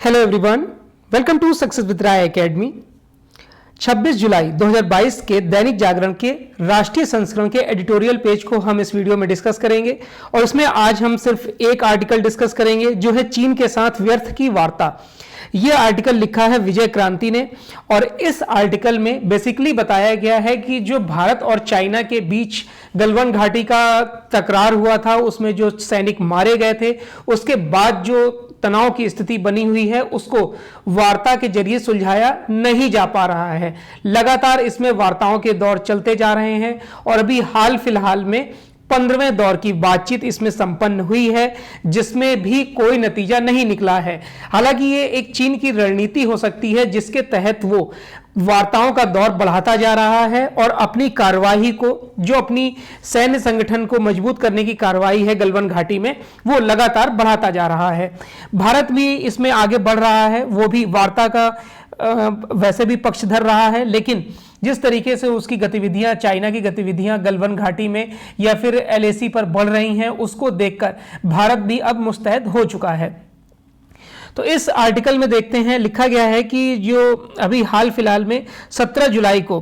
Hello everyone, welcome to success with Rai academy. 26 जुलाई 2022 के दैनिक जागरण के राष्ट्रीय संस्करण के एडिटोरियल पेज को हम इस वीडियो में डिस्कस करेंगे और उसमें आज हम सिर्फ एक आर्टिकल डिस्कस करेंगे जो है चीन के साथ व्यर्थ की वार्ता। यह आर्टिकल लिखा है विजय क्रांति ने और इस आर्टिकल में बेसिकली बताया गया है कि जो भारत और चाइना के बीच गलवान घाटी का तकरार हुआ था, उसमें जो सैनिक मारे गए थे, उसके बाद जो तनाव की स्थिति बनी हुई है उसको वार्ता के जरिए सुलझाया नहीं जा पा रहा है। लगातार इसमें वार्ताओं के दौर चलते जा रहे हैं और अभी हाल फिलहाल में 15वें दौर की बातचीत इसमें संपन्न हुई है जिसमें भी कोई नतीजा नहीं निकला है। हालांकि ये एक चीन की रणनीति हो सकती है जिसके तहत वो वार्ताओं का दौर बढ़ाता जा रहा है और अपनी कार्रवाई को, जो अपनी सैन्य संगठन को मजबूत करने की कार्रवाई है गलवान घाटी में, वो लगातार बढ़ाता जा रहा है। भारत भी इसमें आगे बढ़ रहा है, वो भी वार्ता का वैसे भी पक्ष धर रहा है, लेकिन जिस तरीके से उसकी गतिविधियां, चाइना की गतिविधियां गलवान घाटी में या फिर एलएसी पर बढ़ रही हैं, उसको देखकर भारत भी अब मुस्तैद हो चुका है। तो इस आर्टिकल में देखते हैं, लिखा गया है कि जो अभी हाल फिलहाल में 17 जुलाई को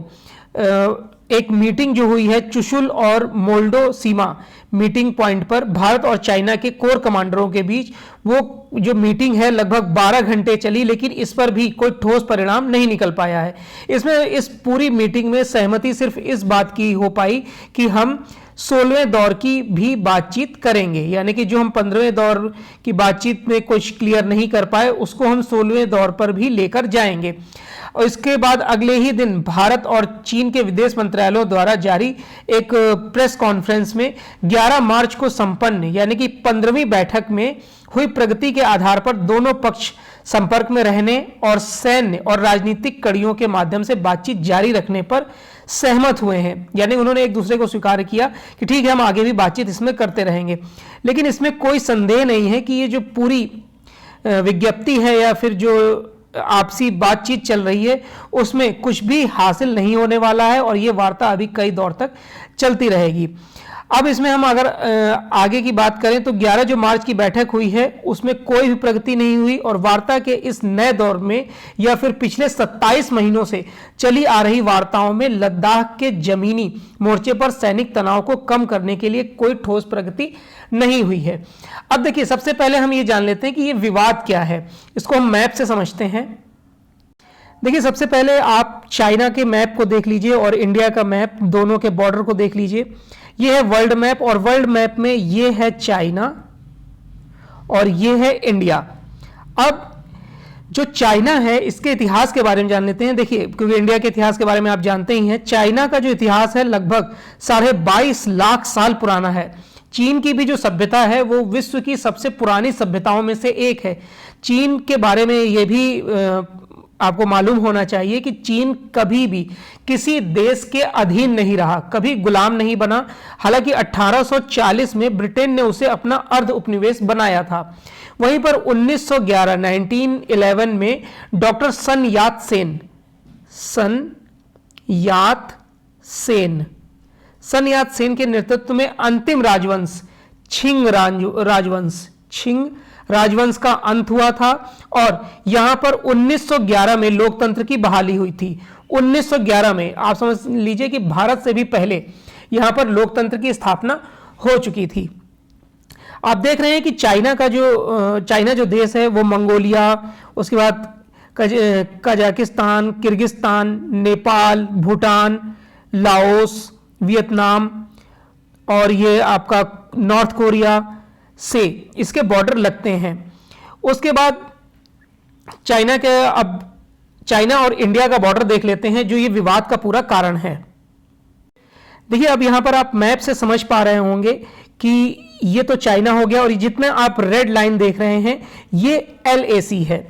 एक मीटिंग जो हुई है चुशुल और मोल्डो सीमा मीटिंग पॉइंट पर भारत और चाइना के कोर कमांडरों के बीच, वो जो मीटिंग है लगभग 12 घंटे चली, लेकिन इस पर भी कोई ठोस परिणाम नहीं निकल पाया है। इसमें इस पूरी मीटिंग में सहमति सिर्फ इस बात की हो पाई कि हम 16वें दौर की भी बातचीत करेंगे, यानी कि जो हम 15वें दौर की बातचीत में कुछ क्लियर नहीं कर पाए उसको हम 16वें दौर पर भी लेकर जाएंगे। और इसके बाद अगले ही दिन भारत और चीन के विदेश मंत्रालयों द्वारा जारी एक प्रेस कॉन्फ्रेंस में 11 मार्च को संपन्न, यानी कि 15वीं बैठक में हुई प्रगति के आधार पर दोनों पक्ष संपर्क में रहने और सैन्य और राजनीतिक कड़ियों के माध्यम से बातचीत जारी रखने पर सहमत हुए हैं। यानी उन्होंने एक दूसरे को स्वीकार किया कि ठीक है, हम आगे भी बातचीत इसमें करते रहेंगे। लेकिन इसमें कोई संदेह नहीं है कि ये जो पूरी विज्ञप्ति है या फिर जो आपसी बातचीत चल रही है उसमें कुछ भी हासिल नहीं होने वाला है और ये वार्ता अभी कई दौर तक चलती रहेगी। अब इसमें हम अगर आगे की बात करें तो 11 जो मार्च की बैठक हुई है उसमें कोई भी प्रगति नहीं हुई और वार्ता के इस नए दौर में या फिर पिछले 27 महीनों से चली आ रही वार्ताओं में लद्दाख के जमीनी मोर्चे पर सैनिक तनाव को कम करने के लिए कोई ठोस प्रगति नहीं हुई है। अब देखिए, सबसे पहले हम ये जान लेते हैं कि ये विवाद क्या है। इसको हम मैप से समझते हैं। देखिए, सबसे पहले आप चाइना के मैप को देख लीजिए और इंडिया का मैप, दोनों के बॉर्डर को देख लीजिए। ये है वर्ल्ड मैप और वर्ल्ड मैप में ये है चाइना और ये है इंडिया। अब जो चाइना है इसके इतिहास के बारे में जान लेते हैं। देखिए, क्योंकि इंडिया के इतिहास के बारे में आप जानते ही हैं, चाइना का जो इतिहास है लगभग 22.5 लाख साल पुराना है। चीन की भी जो सभ्यता है वो विश्व की सबसे पुरानी सभ्यताओं में से एक है। चीन के बारे में ये भी आपको मालूम होना चाहिए कि चीन कभी भी किसी देश के अधीन नहीं रहा, कभी गुलाम नहीं बना। हालांकि 1840 में ब्रिटेन ने उसे अपना अर्ध उपनिवेश बनाया था। वहीं पर 1911 में डॉक्टर सन यात सेन के नेतृत्व में अंतिम राजवंश छिंग राजवंश का अंत हुआ था और यहां पर 1911 में लोकतंत्र की बहाली हुई थी। 1911 में आप समझ लीजिए कि भारत से भी पहले यहां पर लोकतंत्र की स्थापना हो चुकी थी। आप देख रहे हैं कि चाइना जो देश है वो मंगोलिया, उसके बाद Kazakhstan, Kyrgyzstan, Nepal, Bhutan, Laos, Vietnam और ये आपका नॉर्थ कोरिया से इसके बॉर्डर लगते हैं। उसके बाद चाइना और इंडिया का बॉर्डर देख लेते हैं जो ये विवाद का पूरा कारण है। देखिए, अब यहां पर आप मैप से समझ पा रहे होंगे कि ये तो चाइना हो गया और जितने आप रेड लाइन देख रहे हैं ये LAC है।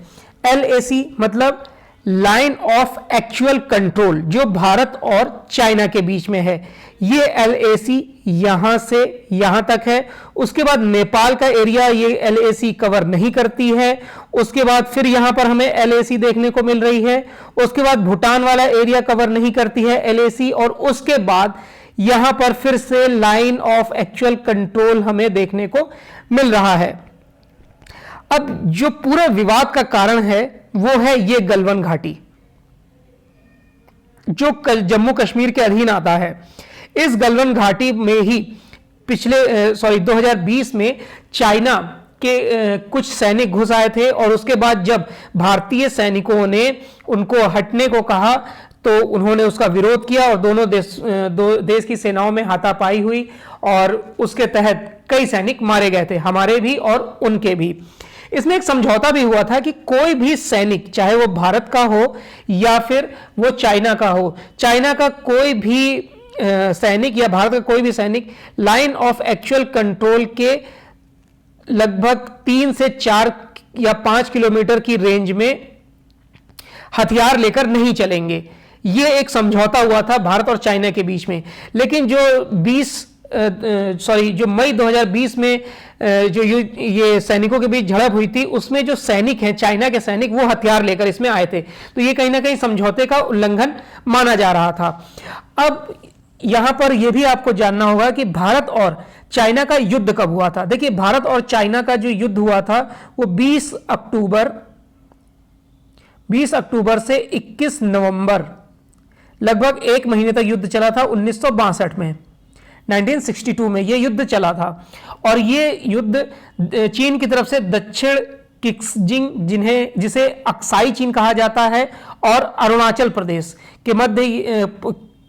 LAC मतलब लाइन ऑफ एक्चुअल कंट्रोल, जो भारत और चाइना के बीच में है। ये LAC यहां से यहां तक है। उसके बाद नेपाल का एरिया ये LAC कवर नहीं करती है। उसके बाद फिर यहां पर हमें LAC देखने को मिल रही है। उसके बाद भूटान वाला एरिया कवर नहीं करती है LAC और उसके बाद यहां पर फिर से लाइन ऑफ एक्चुअल कंट्रोल हमें देखने को मिल रहा है। अब जो पूरा विवाद का कारण है वो है ये गलवान घाटी, जो जम्मू कश्मीर के अधीन आता है। इस गलवान घाटी में ही पिछले 2020 में चाइना के कुछ सैनिक घुस आए थे, और उसके बाद जब भारतीय सैनिकों ने उनको हटने को कहा तो उन्होंने उसका विरोध किया और दोनों देश की सेनाओं में हाथापाई हुई, और उसके तहत कई सैनिक मारे गए थे, हमारे भी और उनके भी। इसमें एक समझौता भी हुआ था कि कोई भी सैनिक, चाहे वो भारत का हो या फिर वो चाइना का हो, चाइना का कोई भी सैनिक या भारत का कोई भी सैनिक लाइन ऑफ एक्चुअल कंट्रोल के लगभग 3 से 4 या 5 किलोमीटर की रेंज में हथियार लेकर नहीं चलेंगे। ये एक समझौता हुआ था भारत और चाइना के बीच में। लेकिन जो मई 2020 में जो ये सैनिकों के बीच झड़प हुई थी, उसमें जो सैनिक हैं, चाइना के सैनिक, वो हथियार लेकर इसमें आए थे। तो ये कहीं ना कहीं समझौते का उल्लंघन माना जा रहा था। अब यहां पर यह भी आपको जानना होगा कि भारत और चाइना का युद्ध कब हुआ था। देखिए, भारत और चाइना का जो युद्ध हुआ था वो 20 अक्टूबर से 21 नवंबर, लगभग 1 महीने तक युद्ध चला था। 1962 में, 1962 में यह युद्ध चला था। और यह युद्ध चीन की तरफ से दक्षिण किक्सजिंग, जिसे अक्साई चीन कहा जाता है, और अरुणाचल प्रदेश के मध्य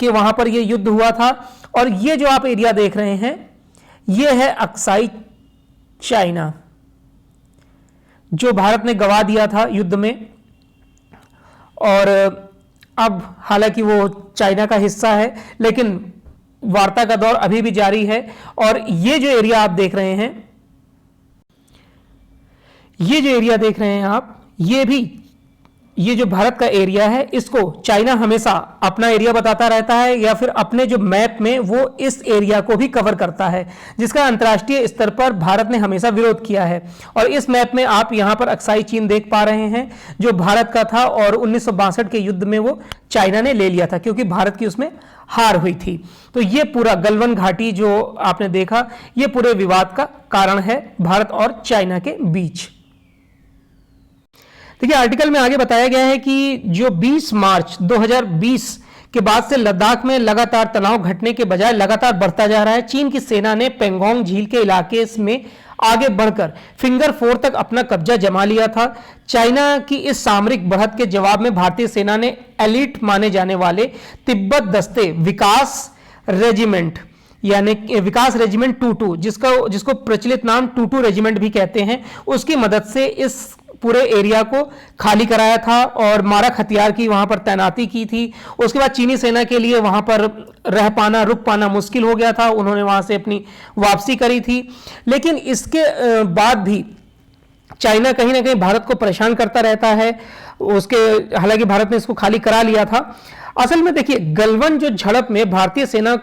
के वहां पर यह युद्ध हुआ था। और ये जो आप एरिया देख रहे हैं, यह है अक्साई चाइना, जो भारत ने गंवा दिया था युद्ध में। और अब हालांकि वो चाइना का हिस्सा है, लेकिन वार्ता का दौर अभी भी जारी है। और ये जो एरिया आप देख रहे हैं, ये जो भारत का एरिया है, इसको चाइना हमेशा अपना एरिया बताता रहता है, या फिर अपने जो मैप में वो इस एरिया को भी कवर करता है, जिसका अंतर्राष्ट्रीय स्तर पर भारत ने हमेशा विरोध किया है। और इस मैप में आप यहां पर अक्साई चीन देख पा रहे हैं, जो भारत का था, और 1962 के युद्ध में वो चाइना ने ले लिया था, क्योंकि भारत की उसमें हार हुई थी। तो ये पूरा गलवान घाटी जो आपने देखा, ये पूरे विवाद का कारण है भारत और चाइना के बीच। देखिए, आर्टिकल में आगे बताया गया है कि जो 20 मार्च 2020 के बाद से लद्दाख में लगातार तनाव घटने के बजाय लगातार बढ़ता जा रहा है। चीन की सेना ने पेंगोंग झील के इलाके में आगे बढ़कर फिंगर 4 तक अपना कब्जा जमा लिया था। चाइना की इस सामरिक बढ़त के जवाब में भारतीय सेना ने एलिट माने जाने वाले तिब्बत दस्ते विकास रेजिमेंट 22, जिसको प्रचलित नाम 22 रेजिमेंट भी कहते हैं, उसकी मदद से इस पूरे एरिया को खाली कराया था और मारक हथियार की वहां पर तैनाती की थी। उसके बाद चीनी सेना के लिए वहां पर रुक पाना मुश्किल हो गया था, उन्होंने वहां से अपनी वापसी करी थी। लेकिन इसके बाद भी चाइना कहीं ना कहीं भारत को परेशान करता रहता है। हालांकि भारत ने इसको खाली करा लिया था। असल में देखिए, गलवान जो झड़प में भारतीय सेना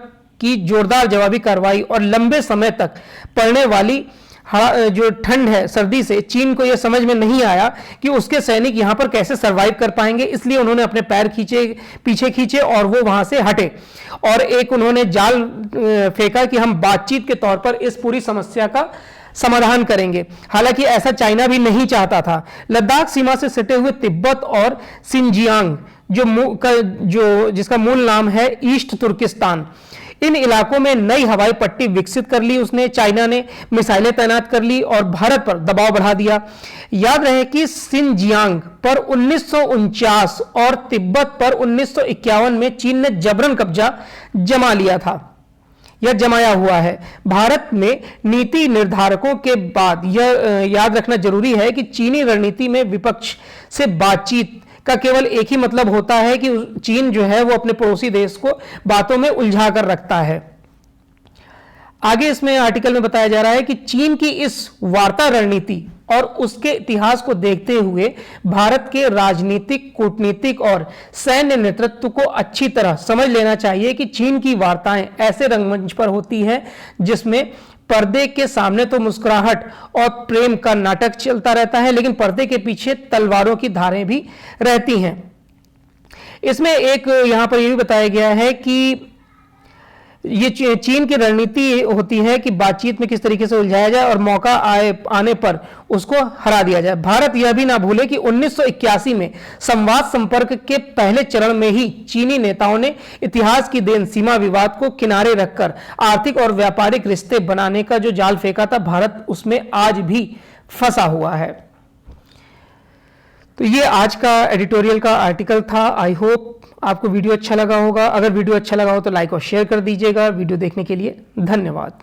की जोरदार जवाबी कार्रवाई और लंबे समय तक पड़ने वाली जो ठंड है, सर्दी से, चीन को यह समझ में नहीं आया कि उसके सैनिक यहां पर कैसे सरवाइव कर पाएंगे। इसलिए उन्होंने अपने पैर पीछे खींचे और वो वहां से हटे, और एक उन्होंने जाल फेंका कि हम बातचीत के तौर पर इस पूरी समस्या का समाधान करेंगे। हालांकि ऐसा चाइना भी नहीं चाहता था। लद्दाख सीमा से सटे हुए तिब्बत और सिंजियांग, जिसका मूल नाम है ईस्ट तुर्किस्तान, इन इलाकों में नई हवाई पट्टी विकसित कर ली उसने। चाइना ने मिसाइलें तैनात कर ली और भारत पर दबाव बढ़ा दिया। याद रहे कि सिंजियांग पर 1949 और तिब्बत पर 1951 में चीन ने जबरन कब्जा जमा लिया था या जमाया हुआ है। भारत में नीति निर्धारकों के बाद यह याद रखना जरूरी है कि चीनी रणनीति में विपक्ष से बातचीत का केवल एक ही मतलब होता है कि चीन जो है वो अपने पड़ोसी देश को बातों में उलझा कर रखता है। आगे इसमें आर्टिकल में बताया जा रहा है कि चीन की इस वार्ता रणनीति और उसके इतिहास को देखते हुए भारत के राजनीतिक, कूटनीतिक और सैन्य नेतृत्व को अच्छी तरह समझ लेना चाहिए कि चीन की वार्ताएं ऐसे रंगमंच पर होती है जिसमें पर्दे के सामने तो मुस्कुराहट और प्रेम का नाटक चलता रहता है, लेकिन पर्दे के पीछे तलवारों की धारें भी रहती हैं। इसमें एक यहां पर यह भी बताया गया है कि ये चीन की रणनीति होती है कि बातचीत में किस तरीके से उलझाया जाए और मौका आने पर उसको हरा दिया जाए। भारत यह भी ना भूले कि 1981 में संवाद संपर्क के पहले चरण में ही चीनी नेताओं ने इतिहास की देन सीमा विवाद को किनारे रखकर आर्थिक और व्यापारिक रिश्ते बनाने का जो जाल फेंका था, भारत उसमें आज भी फंसा हुआ है। तो ये आज का एडिटोरियल का आर्टिकल था। आई होप आपको वीडियो अच्छा लगा होगा। अगर वीडियो अच्छा लगा हो तो लाइक और शेयर कर दीजिएगा। वीडियो देखने के लिए धन्यवाद।